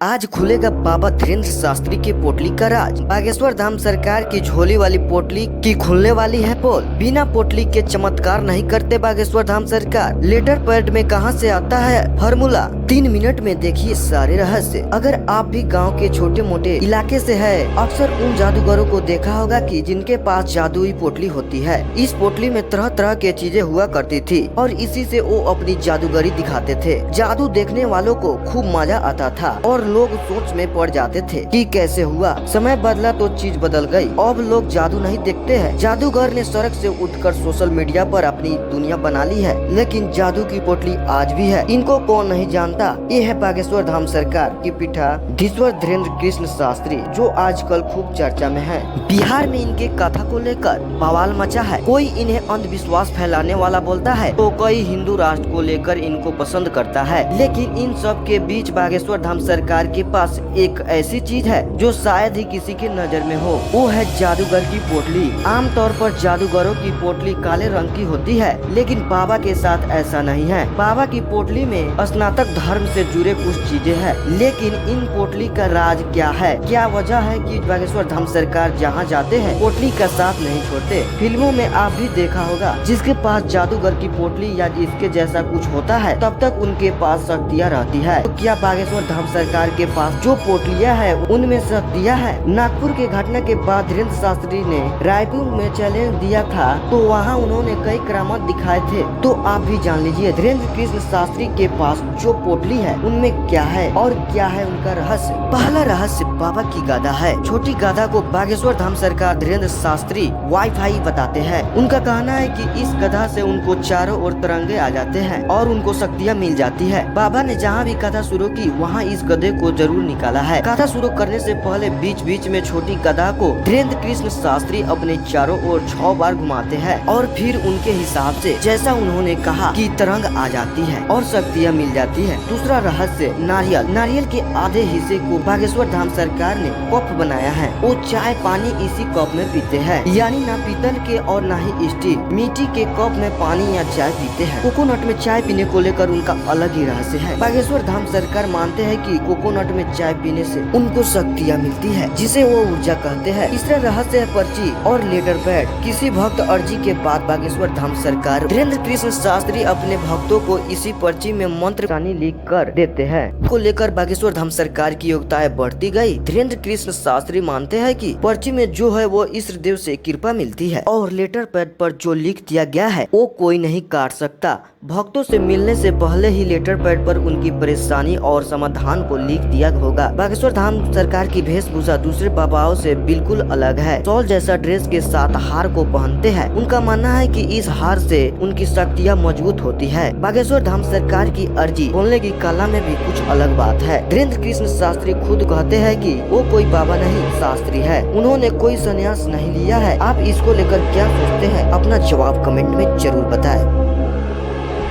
आज खुलेगा बाबा धीरेन्द्र शास्त्री के पोटली का राज। बागेश्वर धाम सरकार की झोली वाली पोटली की खुलने वाली है पोल। बिना पोटली के चमत्कार नहीं करते बागेश्वर धाम सरकार। लेटर पैड में कहां से आता है फॉर्मूला, 3 मिनट में देखिए सारे रहस्य। अगर आप भी गांव के छोटे मोटे इलाके से है, अक्सर उन जादूगरों को देखा होगा कि जिनके पास जादुई पोटली होती है। इस पोटली में तरह तरह के चीजें हुआ करती थी और इसी से वो अपनी जादूगरी दिखाते थे। जादू देखने वालों को खूब मजा आता था और लोग सोच में पड़ जाते थे कि कैसे हुआ। समय बदला तो चीज बदल गई। अब लोग जादू नहीं देखते हैं। जादूगर ने सड़क से उठकर सोशल मीडिया पर अपनी दुनिया बना ली है, लेकिन जादू की पोटली आज भी है। इनको कौन नहीं जानता। ये है बागेश्वर धाम सरकार की पीठाधीश्वर धीरेन्द्र कृष्ण शास्त्री, जो आजकल खूब चर्चा में है। बिहार में इनके कथा को लेकर बवाल मचा है। कोई इन्हें अंधविश्वास फैलाने वाला बोलता है तो कोई हिंदू राष्ट्र को लेकर इनको पसंद करता है। लेकिन इन सब के बीच बागेश्वर धाम सरकार के पास एक ऐसी चीज है जो शायद ही किसी की नजर में हो, वो है जादूगर की पोटली। आमतौर पर जादूगरों की पोटली काले रंग की होती है, लेकिन बाबा के साथ ऐसा नहीं है। बाबा की पोटली में स्नातक धर्म से जुड़े कुछ चीजें हैं, लेकिन इन पोटली का राज क्या है? क्या वजह है कि बागेश्वर धाम सरकार जहाँ जाते हैं पोटली का साथ नहीं छोड़ते? फिल्मों में आप भी देखा होगा, जिसके पास जादूगर की पोटली या इसके जैसा कुछ होता है तब तक उनके पास शक्तियाँ रहती है। तो क्या बागेश्वर धाम सरकार के पास जो पोटलियां है उनमें शक्तियां है? नागपुर के घटना के बाद धीरेन्द्र शास्त्री ने रायपुर में चैलेंज दिया था, तो वहां उन्होंने कई करामात दिखाए थे। तो आप भी जान लीजिए धीरेन्द्र कृष्ण शास्त्री के पास जो पोटली है उनमें क्या है और क्या है उनका रहस्य। पहला रहस्य बाबा की गादा है। छोटी गादा को बागेश्वर धाम सरकार धीरेन्द्र शास्त्री वाईफाई बताते हैं। उनका कहना है कि इस गधा से उनको चारों ओर तिरंगे आ जाते हैं और उनको शक्तियाँ मिल जाती है। बाबा ने जहाँ भी कथा शुरू की वहाँ इस गधे को जरूर निकाला है। कथा शुरू करने से पहले बीच बीच में छोटी गधा को धीरेन्द्र कृष्ण शास्त्री अपने चारों ओर 6 बार घुमाते हैं और फिर उनके हिसाब से जैसा उन्होंने कहा कि तरंग आ जाती है और शक्तियाँ मिल जाती है। दूसरा रहस्य नारियल। नारियल के आधे हिस्से को बागेश्वर धाम सरकार ने कप बनाया है। वो चाय पानी इसी कप में पीते हैं, यानी ना पीतल के और ना ही स्टील, मिट्टी के कप में पानी या चाय पीते हैं। कोकोनट में चाय पीने को लेकर उनका अलग ही रहस्य है। बागेश्वर धाम सरकार मानते हैं कि कोकोनट में चाय पीने से उनको शक्तियाँ मिलती है, जिसे वो ऊर्जा कहते हैं। तीसरा रहस्य है पर्ची और लेटर पैड। किसी भक्त अर्जी के बाद बागेश्वर धाम सरकार धीरेन्द्र कृष्ण शास्त्री अपने भक्तों को इसी पर्ची में मंत्र लिख कर देते हैं। को लेकर बागेश्वर धाम सरकार की योग्यताएं बढ़ती गई। धीरेन्द्र कृष्ण शास्त्री मानते हैं कि पर्ची में जो है वो ईश्वर देव से कृपा मिलती है और लेटर पैड पर जो लिख दिया गया है वो कोई नहीं काट सकता। भक्तों से मिलने से पहले ही लेटर पैड पर उनकी परेशानी और समाधान को लिख दिया होगा। बागेश्वर धाम सरकार की वेशभूषा दूसरे बाबाओं से बिल्कुल अलग है। शॉल जैसा ड्रेस के साथ हार को पहनते हैं। उनका मानना है कि इस हार से उनकी शक्तियाँ मजबूत होती है। बागेश्वर धाम सरकार की अर्जी बोलने की कला में भी कुछ अलग बात है। धीरेन्द्र कृष्ण शास्त्री खुद कहते हैं कि वो कोई बाबा नहीं शास्त्री है, उन्होंने कोई संन्यास नहीं लिया है। आप इसको लेकर क्या सोचते हैं? अपना जवाब कमेंट में जरूर बताएं।